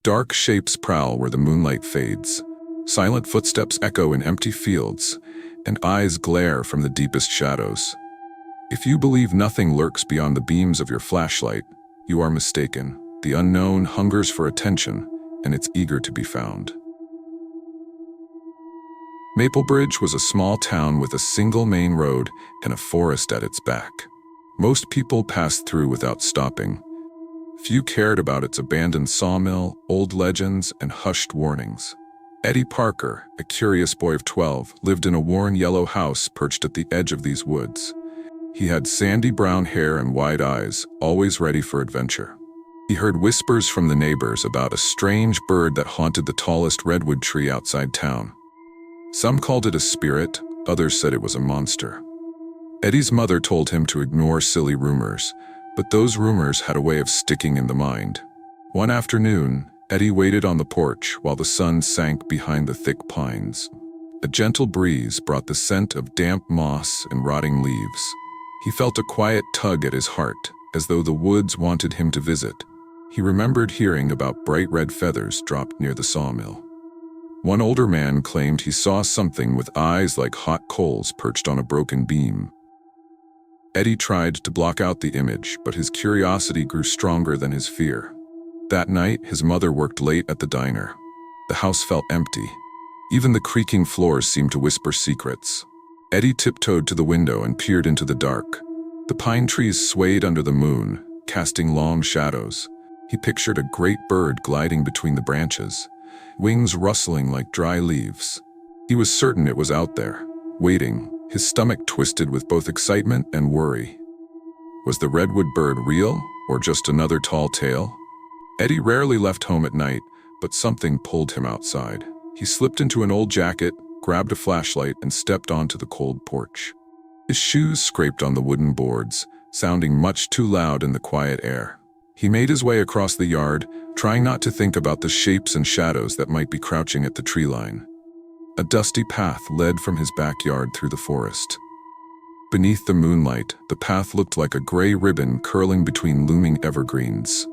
Dark shapes prowl where the moonlight fades. Silent footsteps echo in empty fields, and eyes glare from the deepest shadows. If you believe nothing lurks beyond the beams of your flashlight, you are mistaken. The unknown hungers for attention, and it's eager to be found. Maplebridge was a small town with a single main road and a forest at its back. Most people passed through without stopping. Few cared about its abandoned sawmill, old legends, and hushed warnings. Eddie Parker, a curious boy of 12, lived in a worn yellow house perched at the edge of these woods. He had sandy brown hair and wide eyes, always ready for adventure. He heard whispers from the neighbors about a strange bird that haunted the tallest redwood tree outside town. Some called it a spirit, others said it was a monster. Eddie's mother told him to ignore silly rumors, but those rumors had a way of sticking in the mind. One afternoon, Eddie waited on the porch while the sun sank behind the thick pines. A gentle breeze brought the scent of damp moss and rotting leaves. He felt a quiet tug at his heart, as though the woods wanted him to visit. He remembered hearing about bright red feathers dropped near the sawmill. One older man claimed he saw something with eyes like hot coals perched on a broken beam. Eddie tried to block out the image, but his curiosity grew stronger than his fear. That night, his mother worked late at the diner. The house felt empty. Even the creaking floors seemed to whisper secrets. Eddie tiptoed to the window and peered into the dark. The pine trees swayed under the moon, casting long shadows. He pictured a great bird gliding between the branches, wings rustling like dry leaves. He was certain it was out there, waiting, his stomach twisted with both excitement and worry. Was the Redwood Bird real, or just another tall tale? Eddie rarely left home at night, but something pulled him outside. He slipped into an old jacket, grabbed a flashlight, and stepped onto the cold porch. His shoes scraped on the wooden boards, sounding much too loud in the quiet air. He made his way across the yard, trying not to think about the shapes and shadows that might be crouching at the tree line. A dusty path led from his backyard through the forest. Beneath the moonlight, the path looked like a gray ribbon curling between looming evergreens.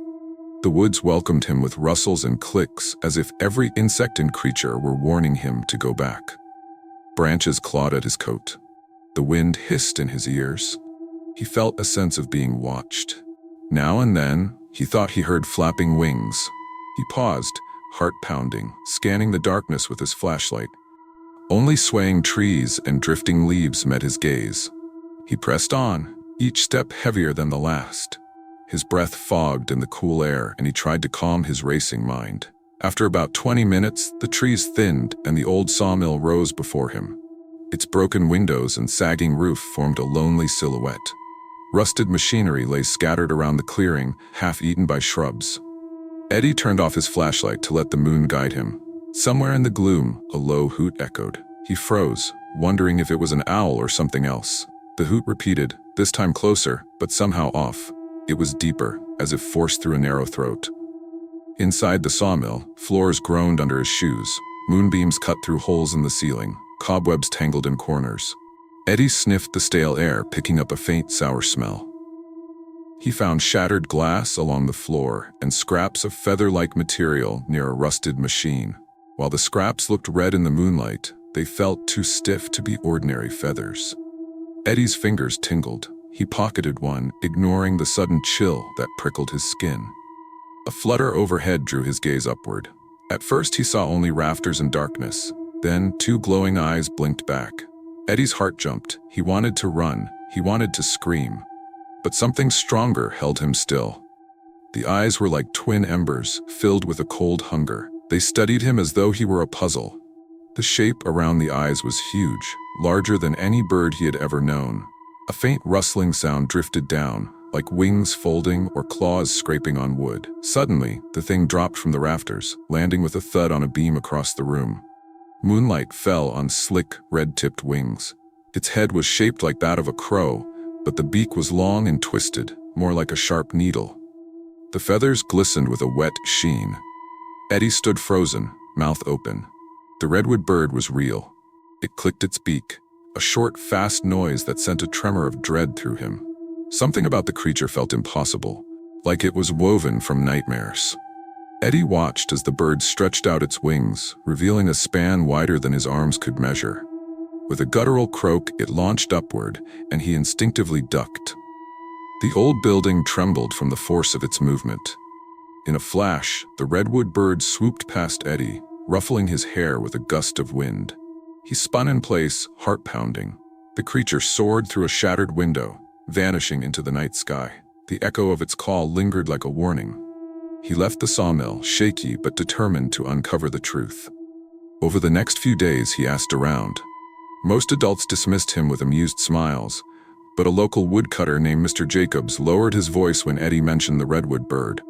The woods welcomed him with rustles and clicks, as if every insect and creature were warning him to go back. Branches clawed at his coat. The wind hissed in his ears. He felt a sense of being watched. Now and then, he thought he heard flapping wings. He paused, heart pounding, scanning the darkness with his flashlight. Only swaying trees and drifting leaves met his gaze. He pressed on, each step heavier than the last. His breath fogged in the cool air, and he tried to calm his racing mind. After about 20 minutes, the trees thinned and the old sawmill rose before him. Its broken windows and sagging roof formed a lonely silhouette. Rusted machinery lay scattered around the clearing, half-eaten by shrubs. Eddie turned off his flashlight to let the moon guide him. Somewhere in the gloom, a low hoot echoed. He froze, wondering if it was an owl or something else. The hoot repeated, this time closer, but somehow off. It was deeper, as if forced through a narrow throat. Inside the sawmill, floors groaned under his shoes. Moonbeams cut through holes in the ceiling, cobwebs tangled in corners. Eddie sniffed the stale air, picking up a faint sour smell. He found shattered glass along the floor and scraps of feather-like material near a rusted machine. While the scraps looked red in the moonlight, they felt too stiff to be ordinary feathers. Eddie's fingers tingled. He pocketed one, ignoring the sudden chill that prickled his skin. A flutter overhead drew his gaze upward. At first he saw only rafters and darkness. Then 2 glowing eyes blinked back. Eddie's heart jumped. He wanted to run. He wanted to scream. But something stronger held him still. The eyes were like twin embers, filled with a cold hunger. They studied him as though he were a puzzle. The shape around the eyes was huge, larger than any bird he had ever known. A faint rustling sound drifted down, like wings folding or claws scraping on wood. Suddenly, the thing dropped from the rafters, landing with a thud on a beam across the room. Moonlight fell on slick, red-tipped wings. Its head was shaped like that of a crow, but the beak was long and twisted, more like a sharp needle. The feathers glistened with a wet sheen. Eddie stood frozen, mouth open. The Redwood Bird was real. It clicked its beak, a short, fast noise that sent a tremor of dread through him. Something about the creature felt impossible, like it was woven from nightmares. Eddie watched as the bird stretched out its wings, revealing a span wider than his arms could measure. With a guttural croak, it launched upward, and he instinctively ducked. The old building trembled from the force of its movement. In a flash, the Redwood Bird swooped past Eddie, ruffling his hair with a gust of wind. He spun in place, heart pounding. The creature soared through a shattered window, vanishing into the night sky. The echo of its call lingered like a warning. He left the sawmill, shaky but determined to uncover the truth. Over the next few days, he asked around. Most adults dismissed him with amused smiles, but a local woodcutter named Mr. Jacobs lowered his voice when Eddie mentioned the Redwood Bird.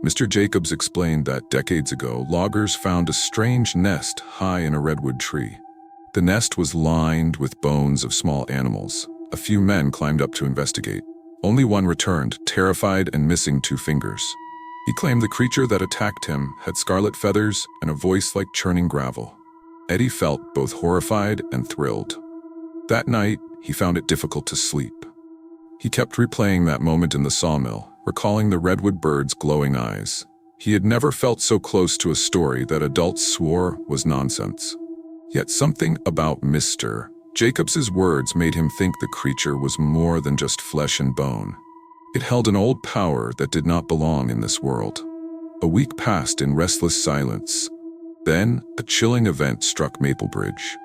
Mr. Jacobs explained that decades ago, loggers found a strange nest high in a redwood tree. The nest was lined with bones of small animals. A few men climbed up to investigate. Only one returned, terrified and missing 2 fingers. He claimed the creature that attacked him had scarlet feathers and a voice like churning gravel. Eddie felt both horrified and thrilled. That night, he found it difficult to sleep. He kept replaying that moment in the sawmill, recalling the Redwood Bird's glowing eyes. He had never felt so close to a story that adults swore was nonsense. Yet something about Mr. Jacobs's words made him think the creature was more than just flesh and bone. It held an old power that did not belong in this world. A week passed in restless silence. Then, a chilling event struck Maplebridge.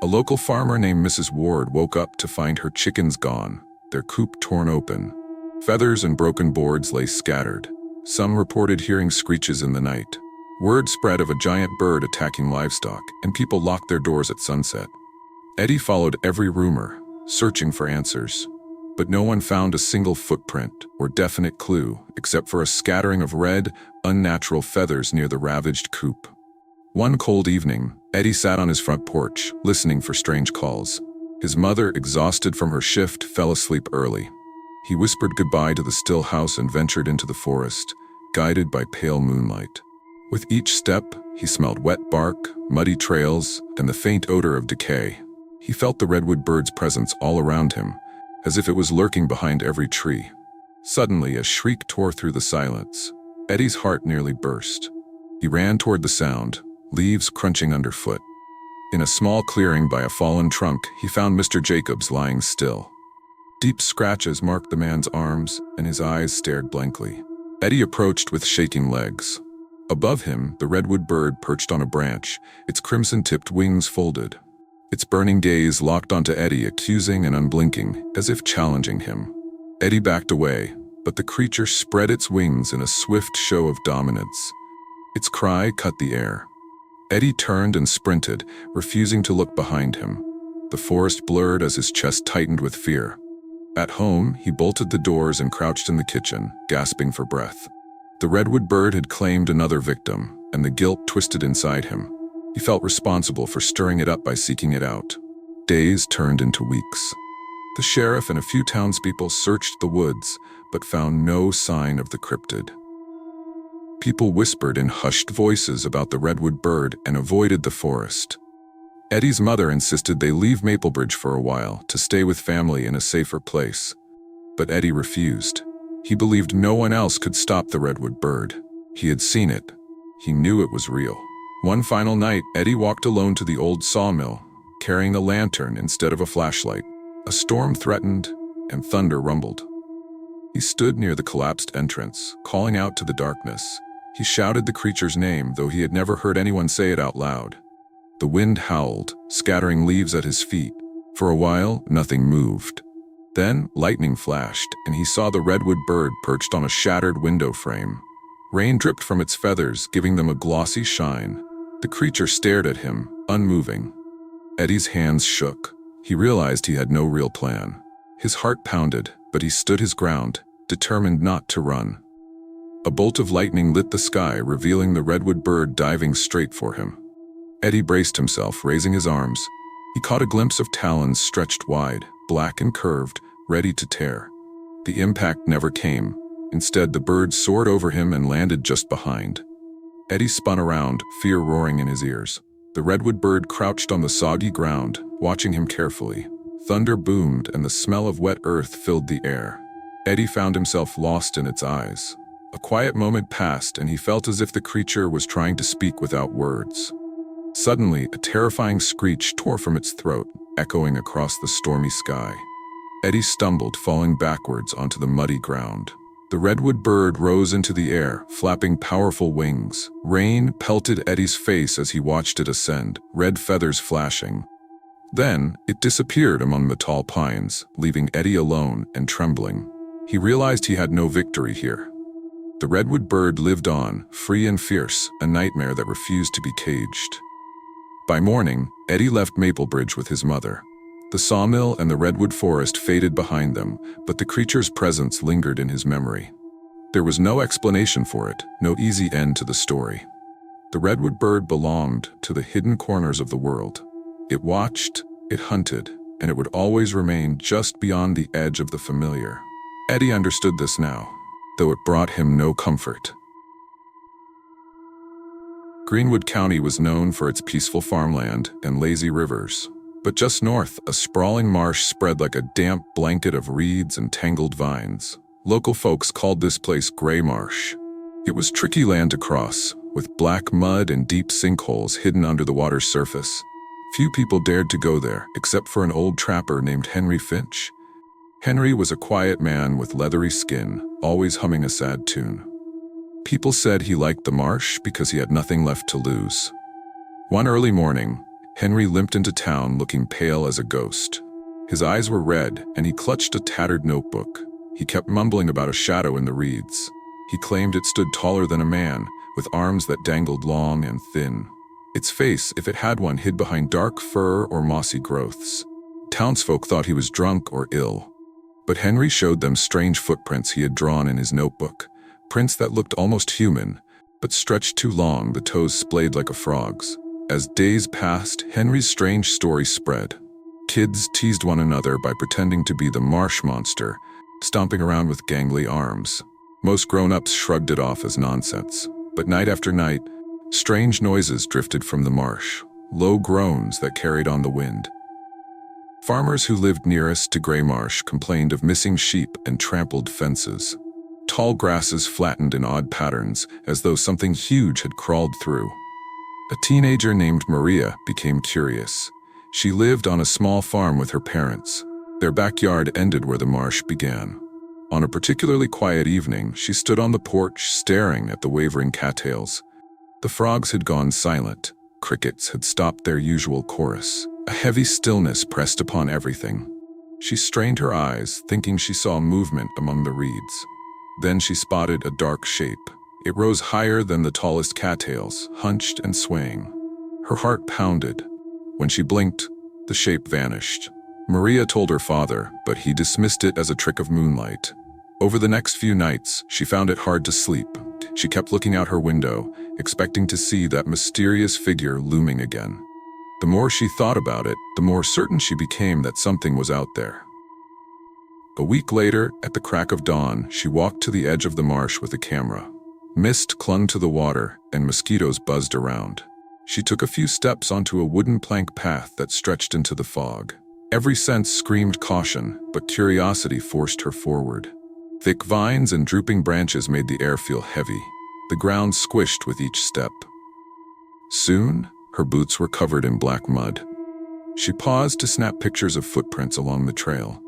A local farmer named Mrs. Ward woke up to find her chickens gone, their coop torn open. Feathers and broken boards lay scattered. Some reported hearing screeches in the night. Word spread of a giant bird attacking livestock, and people locked their doors at sunset. Eddie followed every rumor, searching for answers. But no one found a single footprint or definite clue, except for a scattering of red, unnatural feathers near the ravaged coop. One cold evening, Eddie sat on his front porch, listening for strange calls. His mother, exhausted from her shift, fell asleep early. He whispered goodbye to the still house and ventured into the forest, guided by pale moonlight. With each step, he smelled wet bark, muddy trails, and the faint odor of decay. He felt the Redwood Bird's presence all around him, as if it was lurking behind every tree. Suddenly, a shriek tore through the silence. Eddie's heart nearly burst. He ran toward the sound, leaves crunching underfoot. In a small clearing by a fallen trunk, he found Mr. Jacobs lying still. Deep scratches marked the man's arms, and his eyes stared blankly. Eddie approached with shaking legs. Above him, the Redwood Bird perched on a branch, its crimson-tipped wings folded. Its burning gaze locked onto Eddie, accusing and unblinking, as if challenging him. Eddie backed away, but the creature spread its wings in a swift show of dominance. Its cry cut the air. Eddie turned and sprinted, refusing to look behind him. The forest blurred as his chest tightened with fear. At home, he bolted the doors and crouched in the kitchen, gasping for breath. The Redwood Bird had claimed another victim, and the guilt twisted inside him. He felt responsible for stirring it up by seeking it out. Days turned into weeks. The sheriff and a few townspeople searched the woods, but found no sign of the cryptid. People whispered in hushed voices about the Redwood Bird and avoided the forest. Eddie's mother insisted they leave Maplebridge for a while to stay with family in a safer place. But Eddie refused. He believed no one else could stop the Redwood Bird. He had seen it. He knew it was real. One final night, Eddie walked alone to the old sawmill, carrying a lantern instead of a flashlight. A storm threatened, and thunder rumbled. He stood near the collapsed entrance, calling out to the darkness. He shouted the creature's name, though he had never heard anyone say it out loud. The wind howled, scattering leaves at his feet. For a while, nothing moved. Then, lightning flashed, and he saw the Redwood Bird perched on a shattered window frame. Rain dripped from its feathers, giving them a glossy shine. The creature stared at him, unmoving. Eddie's hands shook. He realized he had no real plan. His heart pounded, but he stood his ground, determined not to run. A bolt of lightning lit the sky, revealing the Redwood Bird diving straight for him. Eddie braced himself, raising his arms. He caught a glimpse of talons stretched wide, black and curved, ready to tear. The impact never came. Instead, the bird soared over him and landed just behind. Eddie spun around, fear roaring in his ears. The Redwood Bird crouched on the soggy ground, watching him carefully. Thunder boomed and the smell of wet earth filled the air. Eddie found himself lost in its eyes. A quiet moment passed, and he felt as if the creature was trying to speak without words. Suddenly, a terrifying screech tore from its throat, echoing across the stormy sky. Eddie stumbled, falling backwards onto the muddy ground. The Redwood Bird rose into the air, flapping powerful wings. Rain pelted Eddie's face as he watched it ascend, red feathers flashing. Then, it disappeared among the tall pines, leaving Eddie alone and trembling. He realized he had no victory here. The Redwood Bird lived on, free and fierce, a nightmare that refused to be caged. By morning, Eddie left Maplebridge with his mother. The sawmill and the redwood forest faded behind them, but the creature's presence lingered in his memory. There was no explanation for it, no easy end to the story. The Redwood Bird belonged to the hidden corners of the world. It watched, it hunted, and it would always remain just beyond the edge of the familiar. Eddie understood this now, though it brought him no comfort. Greenwood County was known for its peaceful farmland and lazy rivers. But just north, a sprawling marsh spread like a damp blanket of reeds and tangled vines. Local folks called this place Gray Marsh. It was tricky land to cross, with black mud and deep sinkholes hidden under the water's surface. Few people dared to go there, except for an old trapper named Henry Finch. Henry was a quiet man with leathery skin, always humming a sad tune. People said he liked the marsh because he had nothing left to lose. One early morning, Henry limped into town looking pale as a ghost. His eyes were red, and he clutched a tattered notebook. He kept mumbling about a shadow in the reeds. He claimed it stood taller than a man, with arms that dangled long and thin. Its face, if it had one, hid behind dark fur or mossy growths. Townsfolk thought he was drunk or ill. But Henry showed them strange footprints he had drawn in his notebook, prints that looked almost human, but stretched too long, the toes splayed like a frog's. As days passed, Henry's strange story spread. Kids teased one another by pretending to be the marsh monster, stomping around with gangly arms. Most grown-ups shrugged it off as nonsense. But night after night, strange noises drifted from the marsh, low groans that carried on the wind. Farmers who lived nearest to Gray Marsh complained of missing sheep and trampled fences. Tall grasses flattened in odd patterns, as though something huge had crawled through. A teenager named Maria became curious. She lived on a small farm with her parents. Their backyard ended where the marsh began. On a particularly quiet evening, she stood on the porch staring at the wavering cattails. The frogs had gone silent. Crickets had stopped their usual chorus. A heavy stillness pressed upon everything. She strained her eyes, thinking she saw movement among the reeds. Then she spotted a dark shape. It rose higher than the tallest cattails, hunched and swaying. Her heart pounded. When she blinked, the shape vanished. Maria told her father, but he dismissed it as a trick of moonlight. Over the next few nights, she found it hard to sleep. She kept looking out her window, expecting to see that mysterious figure looming again. The more she thought about it, the more certain she became that something was out there. A week later, at the crack of dawn, she walked to the edge of the marsh with a camera. Mist clung to the water, and mosquitoes buzzed around. She took a few steps onto a wooden plank path that stretched into the fog. Every sense screamed caution, but curiosity forced her forward. Thick vines and drooping branches made the air feel heavy. The ground squished with each step. Soon, her boots were covered in black mud. She paused to snap pictures of footprints along the trail.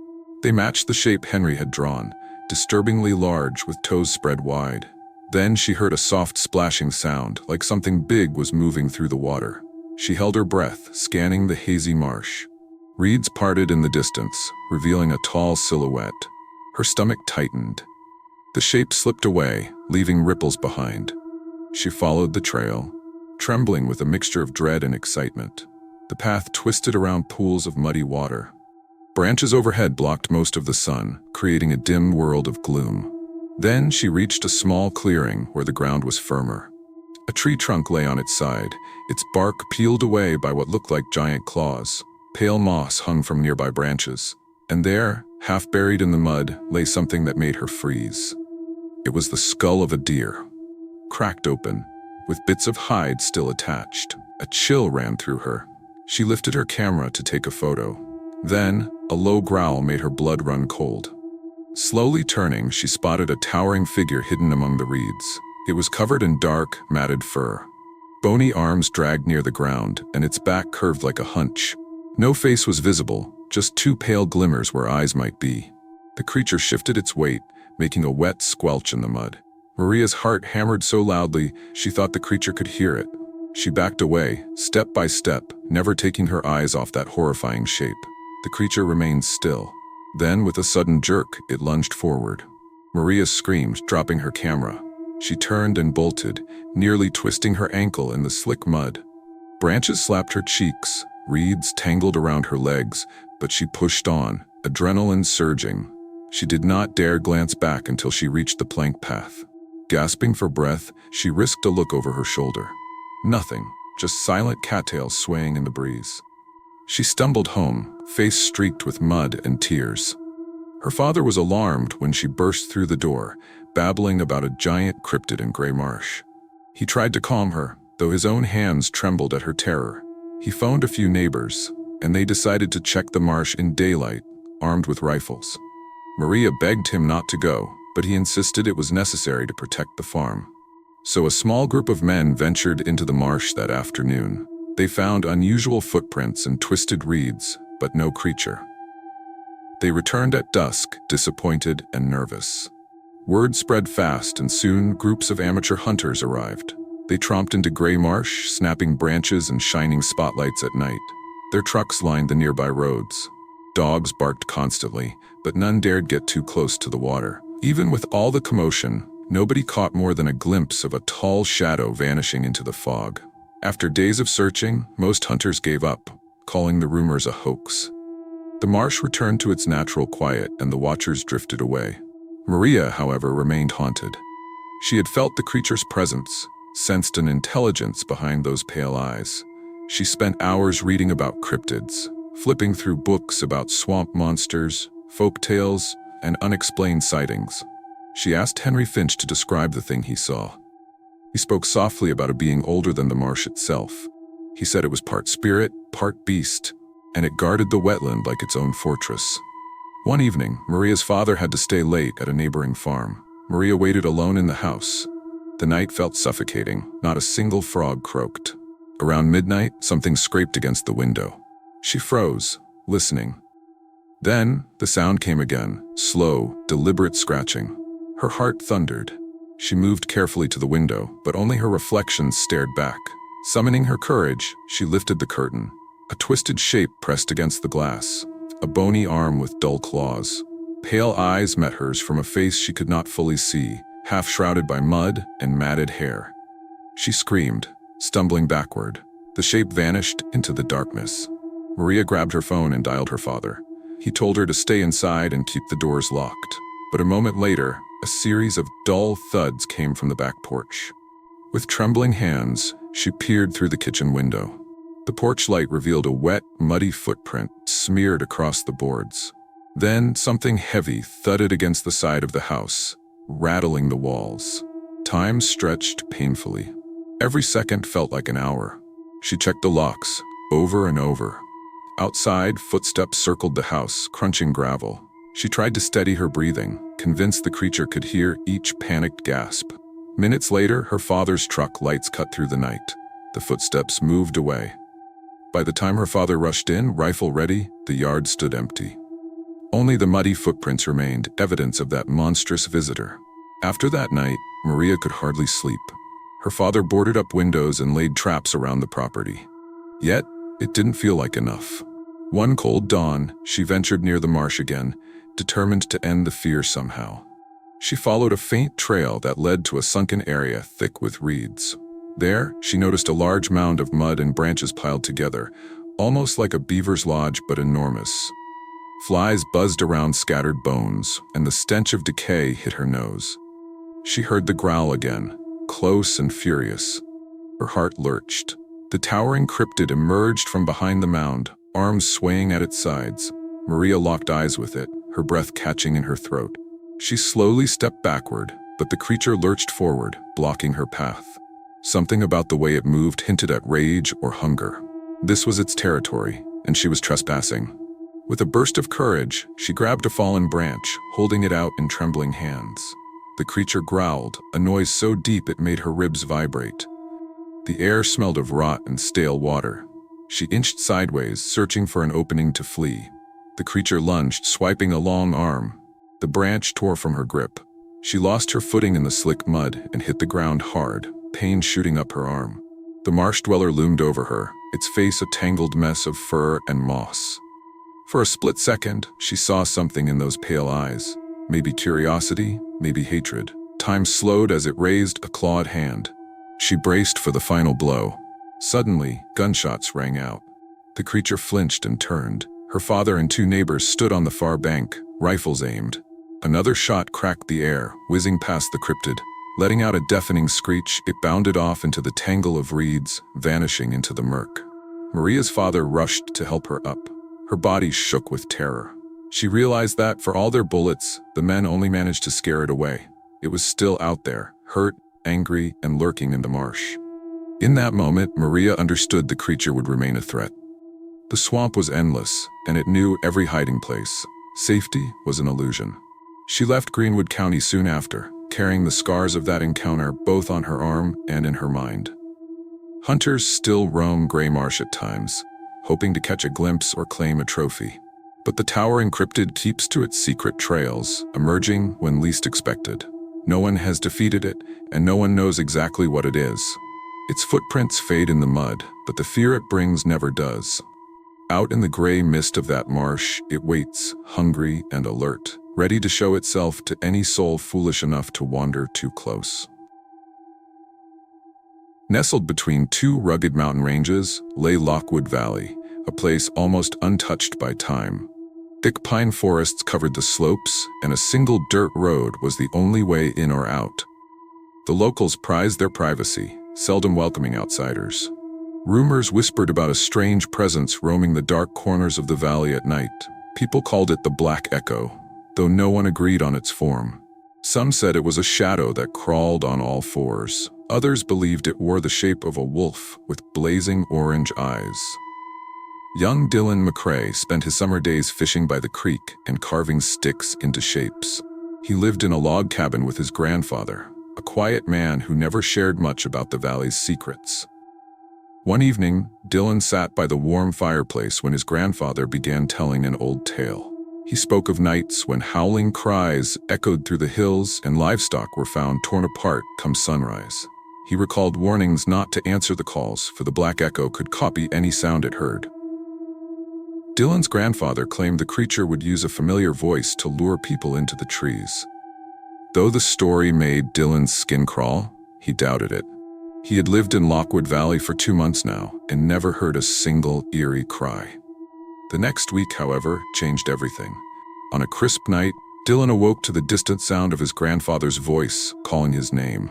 They matched the shape Henry had drawn, disturbingly large with toes spread wide. Then she heard a soft splashing sound, like something big was moving through the water. She held her breath, scanning the hazy marsh. Reeds parted in the distance, revealing a tall silhouette. Her stomach tightened. The shape slipped away, leaving ripples behind. She followed the trail, trembling with a mixture of dread and excitement. The path twisted around pools of muddy water. Branches overhead blocked most of the sun, creating a dim world of gloom. Then she reached a small clearing where the ground was firmer. A tree trunk lay on its side, its bark peeled away by what looked like giant claws. Pale moss hung from nearby branches. And there, half buried in the mud, lay something that made her freeze. It was the skull of a deer, cracked open, with bits of hide still attached. A chill ran through her. She lifted her camera to take a photo. Then, a low growl made her blood run cold. Slowly turning, she spotted a towering figure hidden among the reeds. It was covered in dark, matted fur. Bony arms dragged near the ground, and its back curved like a hunch. No face was visible, just two pale glimmers where eyes might be. The creature shifted its weight, making a wet squelch in the mud. Maria's heart hammered so loudly she thought the creature could hear it. She backed away, step by step, never taking her eyes off that horrifying shape. The creature remained still. Then, with a sudden jerk, it lunged forward. Maria screamed, dropping her camera. She turned and bolted, nearly twisting her ankle in the slick mud. Branches slapped her cheeks, reeds tangled around her legs, but she pushed on, adrenaline surging. She did not dare glance back until she reached the plank path. Gasping for breath, she risked a look over her shoulder. Nothing, just silent cattails swaying in the breeze. She stumbled home, face streaked with mud and tears. Her father was alarmed when she burst through the door, babbling about a giant cryptid in Gray Marsh. He tried to calm her, though his own hands trembled at her terror. He phoned a few neighbors, and they decided to check the marsh in daylight, armed with rifles. Maria begged him not to go, but he insisted it was necessary to protect the farm. So a small group of men ventured into the marsh that afternoon. They found unusual footprints and twisted reeds, but no creature. They returned at dusk, disappointed and nervous. Word spread fast, and soon groups of amateur hunters arrived. They tromped into Gray Marsh, snapping branches and shining spotlights at night. Their trucks lined the nearby roads. Dogs barked constantly, but none dared get too close to the water. Even with all the commotion, nobody caught more than a glimpse of a tall shadow vanishing into the fog. After days of searching, most hunters gave up, calling the rumors a hoax. The marsh returned to its natural quiet, and the watchers drifted away. Maria, however, remained haunted. She had felt the creature's presence, sensed an intelligence behind those pale eyes. She spent hours reading about cryptids, flipping through books about swamp monsters, folk tales, and unexplained sightings. She asked Henry Finch to describe the thing he saw. He spoke softly about a being older than the marsh itself. He said it was part spirit, part beast, and it guarded the wetland like its own fortress. One evening, Maria's father had to stay late at a neighboring farm. Maria waited alone in the house. The night felt suffocating. Not a single frog croaked. Around midnight, something scraped against the window. She froze, listening. Then, the sound came again, slow, deliberate scratching. Her heart thundered. She moved carefully to the window, but only her reflection stared back. Summoning her courage, she lifted the curtain. A twisted shape pressed against the glass. A bony arm with dull claws. Pale eyes met hers from a face she could not fully see, half shrouded by mud and matted hair. She screamed, stumbling backward. The shape vanished into the darkness. Maria grabbed her phone and dialed her father. He told her to stay inside and keep the doors locked. But a moment later, a series of dull thuds came from the back porch. With trembling hands, she peered through the kitchen window. The porch light revealed a wet, muddy footprint smeared across the boards. Then something heavy thudded against the side of the house, rattling the walls. Time stretched painfully. Every second felt like an hour. She checked the locks, over and over. Outside, footsteps circled the house, crunching gravel. She tried to steady her breathing, convinced the creature could hear each panicked gasp. Minutes later, her father's truck lights cut through the night. The footsteps moved away. By the time her father rushed in, rifle ready, the yard stood empty. Only the muddy footprints remained, evidence of that monstrous visitor. After that night, Maria could hardly sleep. Her father boarded up windows and laid traps around the property. Yet, it didn't feel like enough. One cold dawn, she ventured near the marsh again, determined to end the fear somehow. She followed a faint trail that led to a sunken area thick with reeds. There, she noticed a large mound of mud and branches piled together, almost like a beaver's lodge but enormous. Flies buzzed around scattered bones, and the stench of decay hit her nose. She heard the growl again, close and furious. Her heart lurched. The towering cryptid emerged from behind the mound, arms swaying at its sides. Maria locked eyes with it, her breath catching in her throat. She slowly stepped backward, but the creature lurched forward, blocking her path. Something about the way it moved hinted at rage or hunger. This was its territory, and she was trespassing. With a burst of courage, she grabbed a fallen branch, holding it out in trembling hands. The creature growled, a noise so deep it made her ribs vibrate. The air smelled of rot and stale water. She inched sideways, searching for an opening to flee. The creature lunged, swiping a long arm. The branch tore from her grip. She lost her footing in the slick mud and hit the ground hard, pain shooting up her arm. The marsh dweller loomed over her, its face a tangled mess of fur and moss. For a split second, she saw something in those pale eyes. Maybe curiosity, maybe hatred. Time slowed as it raised a clawed hand. She braced for the final blow. Suddenly, gunshots rang out. The creature flinched and turned. Her father and two neighbors stood on the far bank, rifles aimed. Another shot cracked the air, whizzing past the cryptid. Letting out a deafening screech, it bounded off into the tangle of reeds, vanishing into the murk. Maria's father rushed to help her up. Her body shook with terror. She realized that, for all their bullets, the men only managed to scare it away. It was still out there, hurt, angry, and lurking in the marsh. In that moment, Maria understood the creature would remain a threat. The swamp was endless, and it knew every hiding place. Safety was an illusion. She left Greenwood County soon after, carrying the scars of that encounter both on her arm and in her mind. Hunters still roam Gray Marsh at times, hoping to catch a glimpse or claim a trophy. But the towering cryptid keeps to its secret trails, emerging when least expected. No one has defeated it, and no one knows exactly what it is. Its footprints fade in the mud, but the fear it brings never does. Out in the gray mist of that marsh, it waits, hungry and alert, ready to show itself to any soul foolish enough to wander too close. Nestled between two rugged mountain ranges lay Lockwood Valley, a place almost untouched by time. Thick pine forests covered the slopes, and a single dirt road was the only way in or out. The locals prized their privacy, seldom welcoming outsiders. Rumors whispered about a strange presence roaming the dark corners of the valley at night. People called it the Black Echo, though no one agreed on its form. Some said it was a shadow that crawled on all fours. Others believed it wore the shape of a wolf with blazing orange eyes. Young Dylan McCrae spent his summer days fishing by the creek and carving sticks into shapes. He lived in a log cabin with his grandfather, a quiet man who never shared much about the valley's secrets. One evening, Dylan sat by the warm fireplace when his grandfather began telling an old tale. He spoke of nights when howling cries echoed through the hills and livestock were found torn apart come sunrise. He recalled warnings not to answer the calls, for the Black Echo could copy any sound it heard. Dylan's grandfather claimed the creature would use a familiar voice to lure people into the trees. Though the story made Dylan's skin crawl, he doubted it. He had lived in Lockwood Valley for 2 months now and never heard a single eerie cry. The next week, however, changed everything. On a crisp night, Dylan awoke to the distant sound of his grandfather's voice calling his name.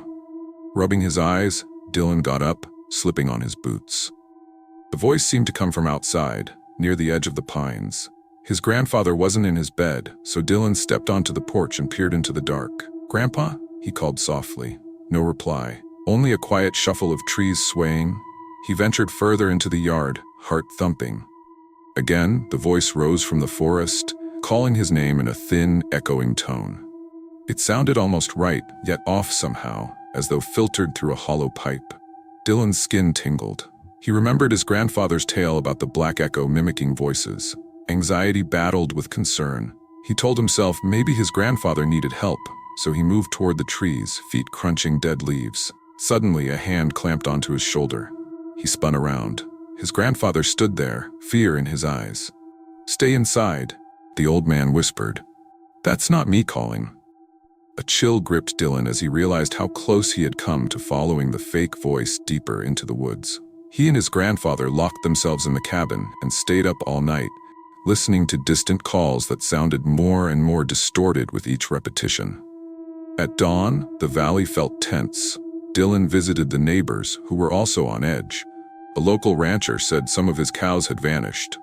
Rubbing his eyes, Dylan got up, slipping on his boots. The voice seemed to come from outside, near the edge of the pines. His grandfather wasn't in his bed, so Dylan stepped onto the porch and peered into the dark. "Grandpa?" he called softly. No reply, only a quiet shuffle of trees swaying. He ventured further into the yard, heart thumping. Again, the voice rose from the forest, calling his name in a thin, echoing tone. It sounded almost right, yet off somehow, as though filtered through a hollow pipe. Dylan's skin tingled. He remembered his grandfather's tale about the Black Echo mimicking voices. Anxiety battled with concern. He told himself maybe his grandfather needed help, so he moved toward the trees, feet crunching dead leaves. Suddenly, a hand clamped onto his shoulder. He spun around. His grandfather stood there, fear in his eyes. "Stay inside," the old man whispered. "That's not me calling." A chill gripped Dylan as he realized how close he had come to following the fake voice deeper into the woods. He and his grandfather locked themselves in the cabin and stayed up all night, listening to distant calls that sounded more and more distorted with each repetition. At dawn, the valley felt tense. Dylan visited the neighbors, who were also on edge. A local rancher said some of his cows had vanished.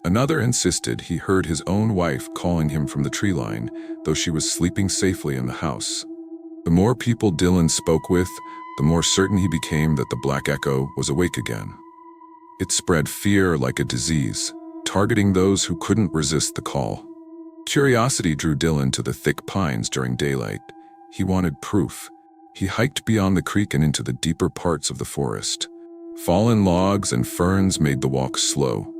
Another insisted he heard his own wife calling him from the tree line, though she was sleeping safely in the house. The more people Dylan spoke with, the more certain he became that the Black Echo was awake again. It spread fear like a disease, targeting those who couldn't resist the call. Curiosity drew Dylan to the thick pines during daylight. He wanted proof. He hiked beyond the creek and into the deeper parts of the forest. Fallen logs and ferns made the walk slow.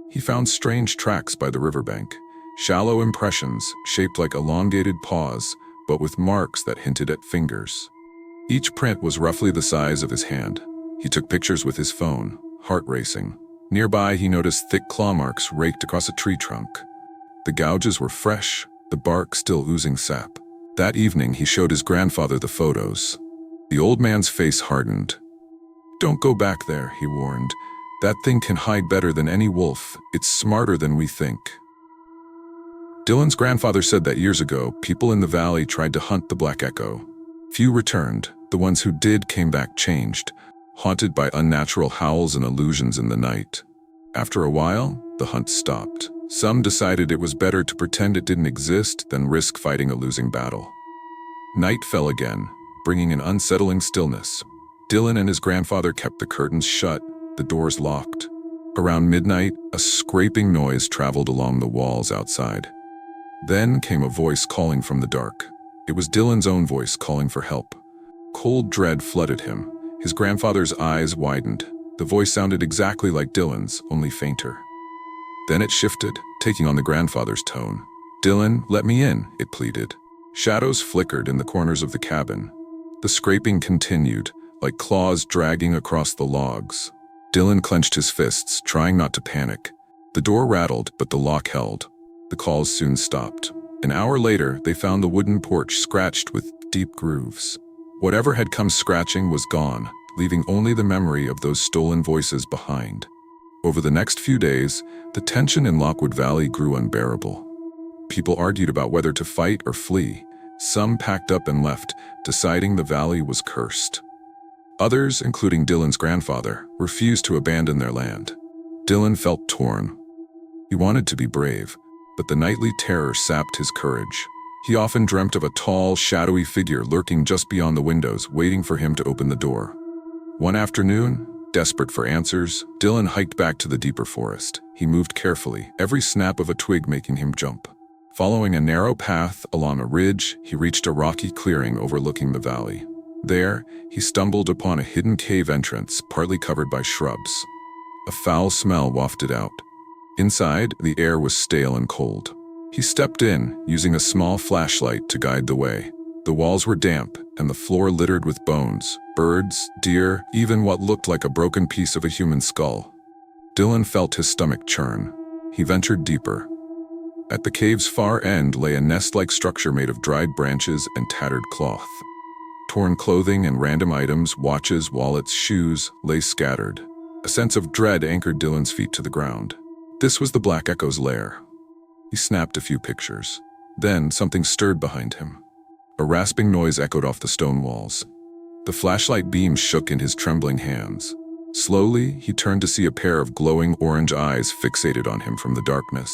He found strange tracks by the riverbank, shallow impressions shaped like elongated paws, but with marks that hinted at fingers. Each print was roughly the size of his hand. He took pictures with his phone, heart racing. Nearby, he noticed thick claw marks raked across a tree trunk. The gouges were fresh, the bark still oozing sap. That evening, he showed his grandfather the photos. The old man's face hardened. "Don't go back there," he warned. "That thing can hide better than any wolf. It's smarter than we think." Dylan's grandfather said that years ago, people in the valley tried to hunt the black echo. Few returned. The ones who did came back changed, haunted by unnatural howls and illusions in the night. After a while, the hunt stopped. Some decided it was better to pretend it didn't exist than risk fighting a losing battle. Night fell again, bringing an unsettling stillness. Dylan and his grandfather kept the curtains shut, the doors locked. Around midnight, a scraping noise traveled along the walls outside. Then came a voice calling from the dark. It was Dylan's own voice calling for help. Cold dread flooded him. His grandfather's eyes widened. The voice sounded exactly like Dylan's, only fainter. Then it shifted, taking on the grandfather's tone. "Dylan, let me in," it pleaded. Shadows flickered in the corners of the cabin. The scraping continued, like claws dragging across the logs. Dylan clenched his fists, trying not to panic. The door rattled, but the lock held. The calls soon stopped. An hour later, they found the wooden porch scratched with deep grooves. Whatever had come scratching was gone, leaving only the memory of those stolen voices behind. Over the next few days, the tension in Lockwood Valley grew unbearable. People argued about whether to fight or flee. Some packed up and left, deciding the valley was cursed. Others, including Dylan's grandfather, refused to abandon their land. Dylan felt torn. He wanted to be brave, but the nightly terror sapped his courage. He often dreamt of a tall, shadowy figure lurking just beyond the windows, waiting for him to open the door. One afternoon, desperate for answers, Dylan hiked back to the deeper forest. He moved carefully, every snap of a twig making him jump. Following a narrow path along a ridge, he reached a rocky clearing overlooking the valley. There, he stumbled upon a hidden cave entrance, partly covered by shrubs. A foul smell wafted out. Inside, the air was stale and cold. He stepped in, using a small flashlight to guide the way. The walls were damp, and the floor littered with bones, birds, deer, even what looked like a broken piece of a human skull. Dylan felt his stomach churn. He ventured deeper. At the cave's far end lay a nest-like structure made of dried branches and tattered cloth. Torn clothing and random items, watches, wallets, shoes, lay scattered. A sense of dread anchored Dylan's feet to the ground. This was the Black Echo's lair. He snapped a few pictures. Then something stirred behind him. A rasping noise echoed off the stone walls. The flashlight beam shook in his trembling hands. Slowly, he turned to see a pair of glowing orange eyes fixated on him from the darkness.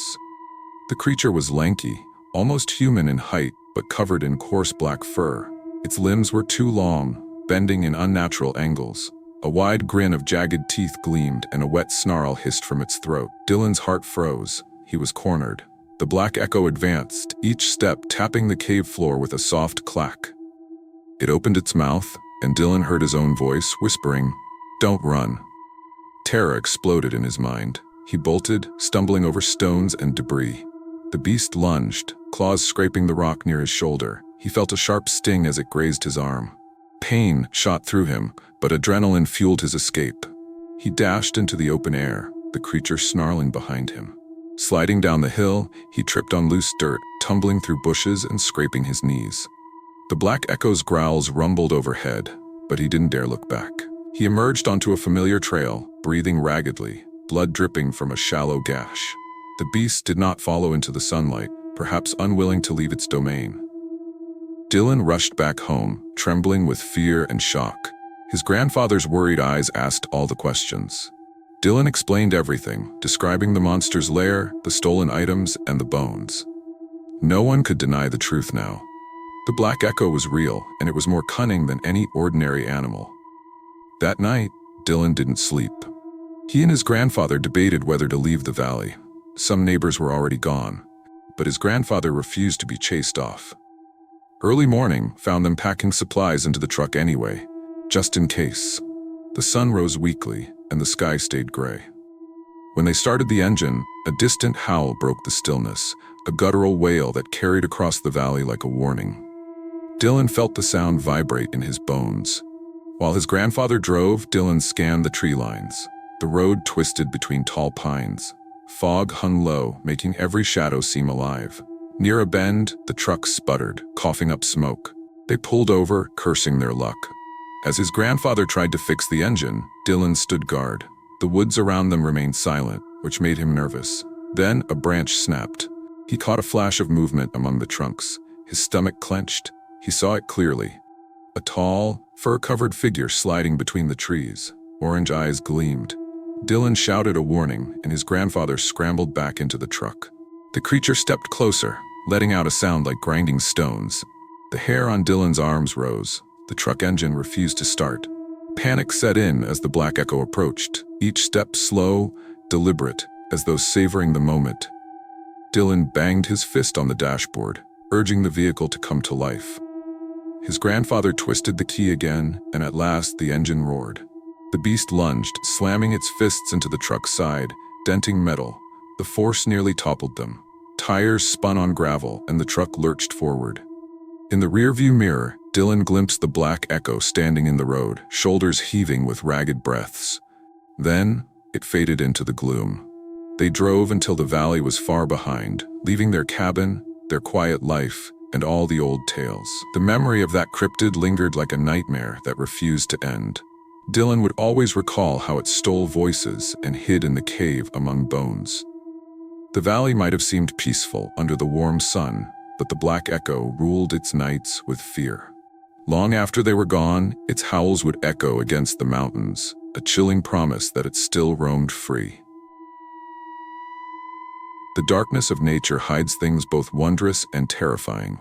The creature was lanky, almost human in height, but covered in coarse black fur. Its limbs were too long, bending in unnatural angles. A wide grin of jagged teeth gleamed, and a wet snarl hissed from its throat. Dylan's heart froze. He was cornered. The Black Echo advanced, each step tapping the cave floor with a soft clack. It opened its mouth, and Dylan heard his own voice whispering, "Don't run." Terror exploded in his mind. He bolted, stumbling over stones and debris. The beast lunged, claws scraping the rock near his shoulder. He felt a sharp sting as it grazed his arm. Pain shot through him, but adrenaline fueled his escape. He dashed into the open air, the creature snarling behind him. Sliding down the hill, he tripped on loose dirt, tumbling through bushes and scraping his knees. The Black Echo's growls rumbled overhead, but he didn't dare look back. He emerged onto a familiar trail, breathing raggedly, blood dripping from a shallow gash. The beast did not follow into the sunlight, perhaps unwilling to leave its domain. Dylan rushed back home, trembling with fear and shock. His grandfather's worried eyes asked all the questions. Dylan explained everything, describing the monster's lair, the stolen items, and the bones. No one could deny the truth now. The Black Echo was real, and it was more cunning than any ordinary animal. That night, Dylan didn't sleep. He and his grandfather debated whether to leave the valley. Some neighbors were already gone, but his grandfather refused to be chased off. Early morning found them packing supplies into the truck anyway, just in case. The sun rose weakly, and the sky stayed gray. When they started the engine, a distant howl broke the stillness, a guttural wail that carried across the valley like a warning. Dylan felt the sound vibrate in his bones. While his grandfather drove, Dylan scanned the tree lines. The road twisted between tall pines. Fog hung low, making every shadow seem alive. Near a bend, the truck sputtered, coughing up smoke. They pulled over, cursing their luck. As his grandfather tried to fix the engine, Dylan stood guard. The woods around them remained silent, which made him nervous. Then a branch snapped. He caught a flash of movement among the trunks. His stomach clenched. He saw it clearly. A tall, fur-covered figure sliding between the trees. Orange eyes gleamed. Dylan shouted a warning, and his grandfather scrambled back into the truck. The creature stepped closer, letting out a sound like grinding stones. The hair on Dylan's arms rose. The truck engine refused to start. Panic set in as the black echo approached, each step slow, deliberate, as though savoring the moment. Dylan banged his fist on the dashboard, urging the vehicle to come to life. His grandfather twisted the key again, and at last the engine roared. The beast lunged, slamming its fists into the truck's side, denting metal. The force nearly toppled them. Tires spun on gravel, and the truck lurched forward. In the rearview mirror, Dylan glimpsed the black echo standing in the road, shoulders heaving with ragged breaths. Then, it faded into the gloom. They drove until the valley was far behind, leaving their cabin, their quiet life, and all the old tales. The memory of that cryptid lingered like a nightmare that refused to end. Dylan would always recall how it stole voices and hid in the cave among bones. The valley might have seemed peaceful under the warm sun, but the black echo ruled its nights with fear. Long after they were gone, its howls would echo against the mountains, a chilling promise that it still roamed free. The darkness of nature hides things both wondrous and terrifying.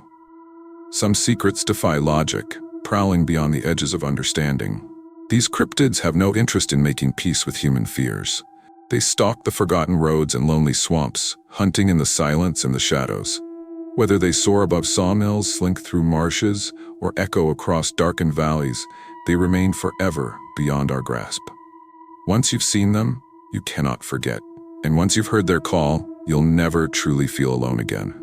Some secrets defy logic, prowling beyond the edges of understanding. These cryptids have no interest in making peace with human fears. They stalk the forgotten roads and lonely swamps, hunting in the silence and the shadows. Whether they soar above sawmills, slink through marshes, or echo across darkened valleys, they remain forever beyond our grasp. Once you've seen them, you cannot forget. And once you've heard their call, you'll never truly feel alone again.